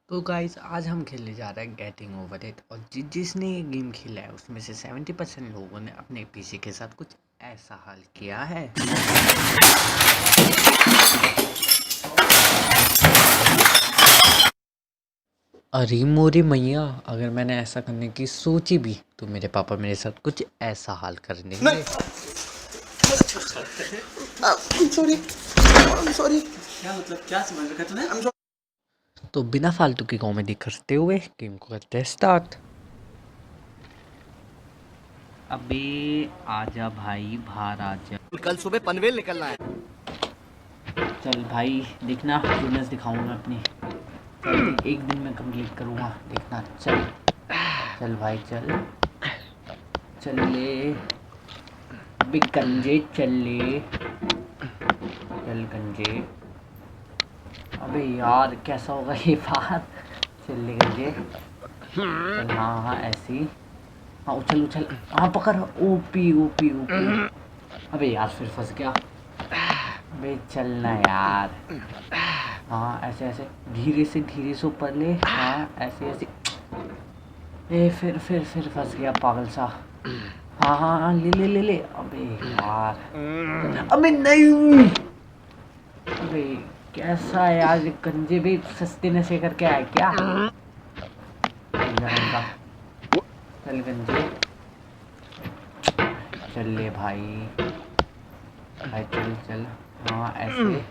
तो गाइस आज हम खेलने जा रहे हैं गेटिंग ओवर इट। और जिसने ये गेम खेला है उसमें से 70% लोगों ने अपने पीसी के साथ कुछ ऐसा हाल किया है। अरे मोरी मैया, अगर मैंने ऐसा करने की सोची भी तो मेरे पापा मेरे साथ कुछ ऐसा हाल कर देंगे। सॉरी क्या मतलब क्या समझ रखा तूने? तो बिना फालतू की कॉमेडी करते हुए गेम को करते हैं स्टार्ट। अबे आजा भाई, बाहर आजा। कल सुबह पनवेल निकलना है। चल भाई देखना, फिटनेस दिखाऊंगा अपनी। चल एक दिन में कंप्लीट करूँगा, देखना। चल चल भाई चल चल ले अबे गंजे, चल ले चल गंजे। अबे यार कैसा होगा ये बात। चल ले गंजे, चल। हाँ हाँ ऐसे ही। हाँ उछल उछल, हाँ पकड़। OP OP OP. अबे यार फिर फंस गया। अबे चलना यार। हाँ ऐसे ऐसे धीरे से ऊपर ले। हाँ ऐसे ऐसे। ए फिर फंस गया पागल सा। हाँ हाँ हाँ ले ले ले ले। अबे यार, अबे नहीं। अबे कैसा है यार, ये गंजे भी सस्ते नशे करके आए क्या? चल गंजे, चल ले भाई। भाई चल चल। हाँ ऐसे।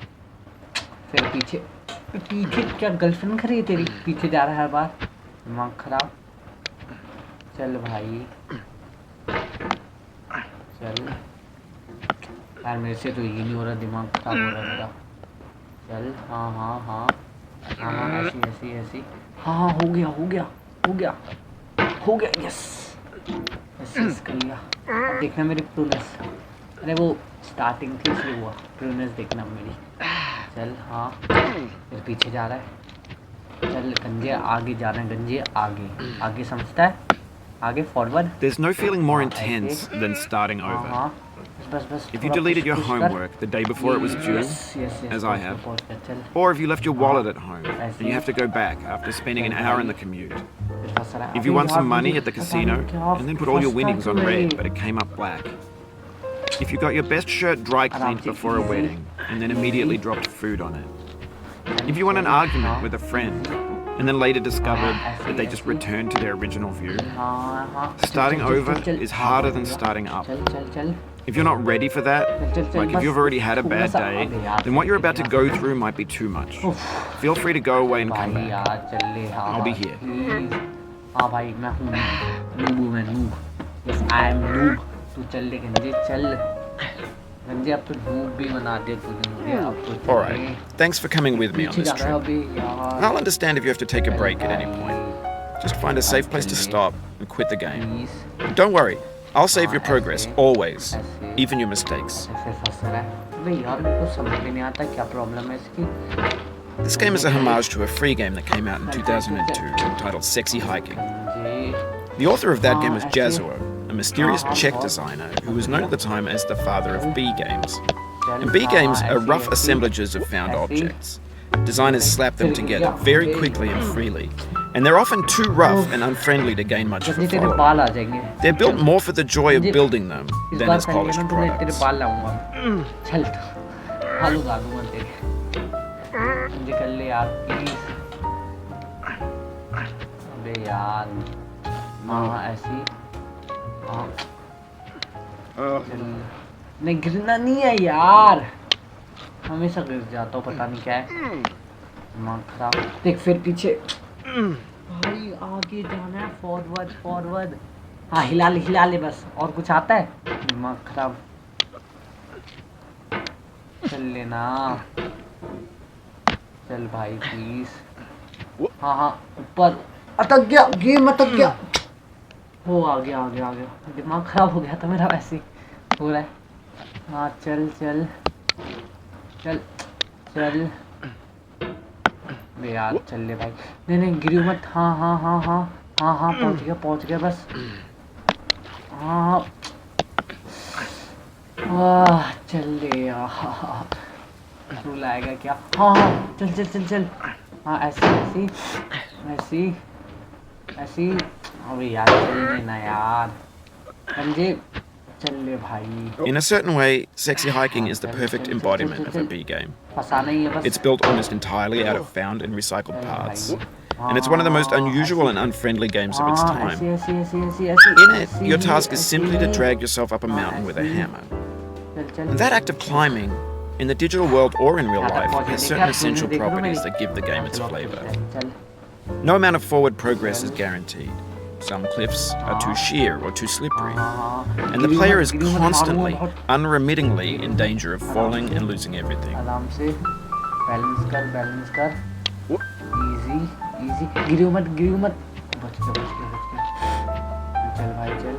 फिर पीछे पीछे क्या गर्लफ्रेंड खड़ी है तेरी? पीछे जा रहा है हर बार, दिमाग खराब। चल भाई चल। यार मेरे से तो ये नहीं हो रहा, दिमाग खराब हो रहा है मेरा। चल हाँ हाँ हाँ हाँ हाँ ऐसी ऐसी ऐसी। हाँ हाँ हो गया हो गया हो गया हो गया। यस यस यस कर लिया। अब देखना मेरी प्रूनेस। अरे वो स्टार्टिंग थी इसलिए हुआ। प्रूनेस देखना मेरी। चल हाँ फिर पीछे जा रहा है। चल गंजे आगे जाना है, गंजे आगे आगे, समझता है? आगे forward. There's no feeling more हाँ intense ऐसे। than starting हाँ over. हाँ बस If you थोड़ा deleted your पुश कर। homework the day before it was due, yes as I have, पहुँच गया। चल or if you left your wallet at home ऐसे and you have to go back after spending an चल hour भाई। in the commute. फिर फंस रहा है। If you अबे won यार some money मुझे at the पता casino नहीं क्या and then put all your फंसता winnings on क्यों है red ये? but it came up black. If you got your best shirt dry cleaned से before a easy, wedding and then immediately dropped food on it. If you won an argument with a friend and then later discovered that they just returned to their original view. हाँ हाँ Starting over is harder than starting up. चल If you're not ready for that, like if you've already had a bad थोड़ा सा day, अबे यार then what you're फिर about to क्या? go through might be too much. उफ, Feel free to go away and come भाई back. यार चल ले। हाँ I'll be हाँ, here. please। हाँ भाई मैं हूँ नूब हूँ मैं, noob. Yes I am noob. तू चल ले गंजे, चल गंजे। अब तो नूब भी बना दे तूने मुझे। अब तो चल ले। Alright, thanks for coming with me on पीछे this जा रहा है trip. अबे यार। I'll understand if you have to take a चल break at any भाई, point. Just find a safe place to stop and quit the game. please। Don't worry, I'll save your हाँ, progress, ऐसे, always, ऐसे। even your mistakes. ऐसे फंस रहा है। अबे यार मेरे को समझ में नहीं आता क्या प्रॉब्लम है इसकी। This game is a homage to a free game that came out in 2002 entitled Sexy Hiking. गंजे। The author of that game was हाँ, ऐसे। Jazuo, a mysterious हाँ, Czech बहुत। designer who was known at the time as the father of B games. चल, And B games हाँ, are ऐसे, rough ऐसे, assemblages of found ऐसे। objects. Designers slap them फिर together या, very okay. quickly and freely, and they're often too rough and unfriendly to gain much of गंजे a तेरे following. बाल आ जाएंगे। They're built चल, more for the joy of गंजे, building them इस than बार as पहले polished ना तो मैं तेरे products. बाल लाऊंगा। चल बाल उगा दूंगा तेरे। गंजे कर ले यार प्लीज। अबे यार हाँ ऐसी। हाँ चल। नहीं गिरना नहीं है यार, हमेशा गिर जाता हूँ, पता नहीं क्या है, दिमाग खराब। देख फिर पीछे। भाई आगे जाना है, फॉरवर्ड फॉरवर्ड। हाँ हिला ले बस, और कुछ आता है? दिमाग खराब। चल लेना, चल भाई प्लीज। हाँ हाँ ऊपर। अटक गया गेम, अटक गया। हो आ गया। दिमाग खराब हो गया था मेरा, वैसे ही हो रहा है। हाँ चल चल चल चल। बे यार चल ले भाई। नहीं गिरी मत। हाँ पहुंच गया बस। हाँ चल ले यार। तू लाएगा क्या? हाँ चल। हाँ ऐसे ऐसी ऐसी। अबे यार चलने ना यार, समझे? चल ले भाई। In a certain way, sexy hiking is the perfect embodiment of a B game. फंसाना ही है बस। It's built almost entirely out of found and recycled parts, भाई। and it's one of the most unusual and unfriendly games of its time. ऐसी ऐसी ऐसी ऐसी ऐसी। In it, your task is simply to drag yourself up a mountain with a hammer. And that act of climbing, in the digital world or in real life, has certain essential properties that give the game its flavor. No amount of forward progress is guaranteed. Some cliffs are too sheer or too slippery, and the player is constantly, unremittingly in danger of falling and losing everything. आराम से balance कर। Easy easy, गिरो मत बच गया। चल भाई चल।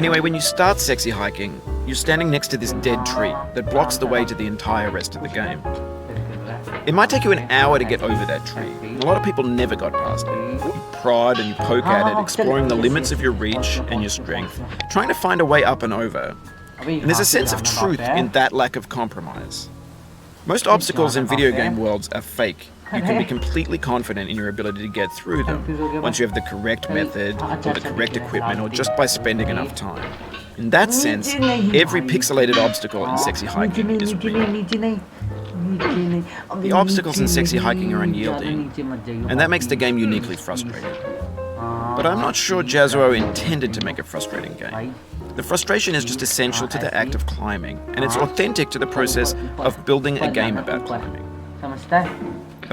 Anyway, when you start sexy hiking, you're standing next to this dead tree that blocks the way to the entire rest of the game. It might take you an hour to get over that tree. A lot of people never got past it. You prod and you poke at it, exploring the limits of your reach and your strength, trying to find a way up and over. And there's a sense of truth in that lack of compromise. Most obstacles in video game worlds are fake. You can be completely confident in your ability to get through them once you have the correct method or the correct equipment or just by spending enough time. In that sense, every pixelated obstacle in sexy hiking is real. The obstacles in sexy hiking are unyielding, and that makes the game uniquely frustrating. But I'm not sure Jazuo intended to make a frustrating game. The frustration is just essential to the act of climbing, and it's authentic to the process of building a game about climbing.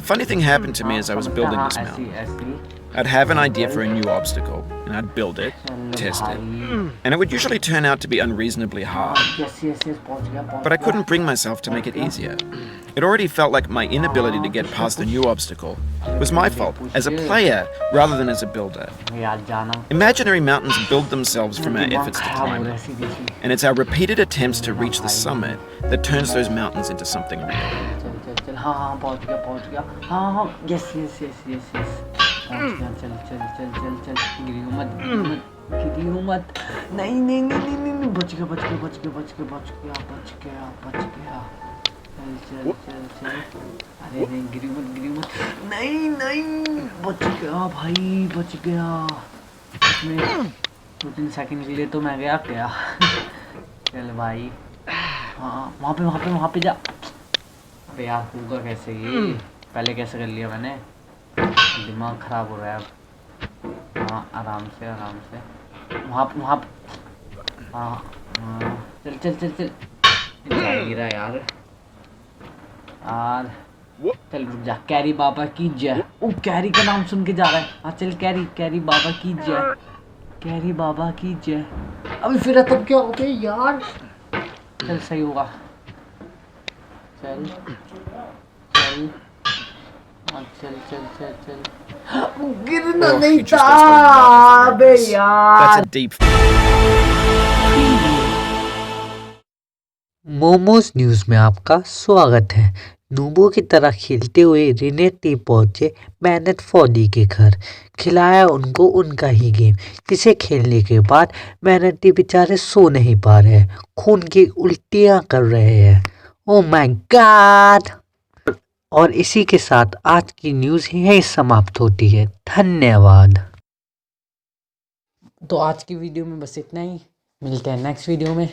A funny thing happened to me as I was building this mountain. I'd have an idea for a new obstacle, and I'd build it, test it, and it would usually turn out to be unreasonably hard. But I couldn't bring myself to make it easier. It already felt like my inability to get past the new obstacle was my fault as a player rather than as a builder. Imaginary mountains build themselves from our efforts to climb them, and it's our repeated attempts to reach the summit that turns those mountains into something real. हाँ पहुँच गया। हाँ yes चल गिरियो मत नहीं बच गया चल अरे नहीं गिरियो मत नहीं बच गया भाई बच गया। इसमें 2-3 सेकंड के लिए तो मैं गया क्या। चल भाई हाँ वहाँ पे जा। अबे यार होगा कैसे ये, पहले कैसे कर लिया मैंने, दिमाग खराब हो रहा है अब। हाँ आराम से वहाँ हाँ चल गिरा यार चल रुक जा। कैरी बाबा की जय। ओ कैरी का नाम सुन के जा रहा है। हाँ चल कैरी बाबा की जय, कैरी बाबा की जय। अभी फिर तब क्या हो गया यार। चल सही होगा। चल गिरना नहीं था बे यार। मोमोज न्यूज़ में आपका स्वागत है। नूबो की तरह खेलते हुए रिनेटी पहुंचे बेनेट फॉडी के घर, खिलाया उनको उनका ही गेम, जिसे खेलने के बाद बेनेटी बेचारे सो नहीं पा रहे हैं, खून की उल्टियां कर रहे हैं। Oh my God. और इसी के साथ आज की न्यूज़ यहीं समाप्त होती है। धन्यवाद। तो आज की वीडियो में बस इतना ही, मिलते हैं नेक्स्ट वीडियो में।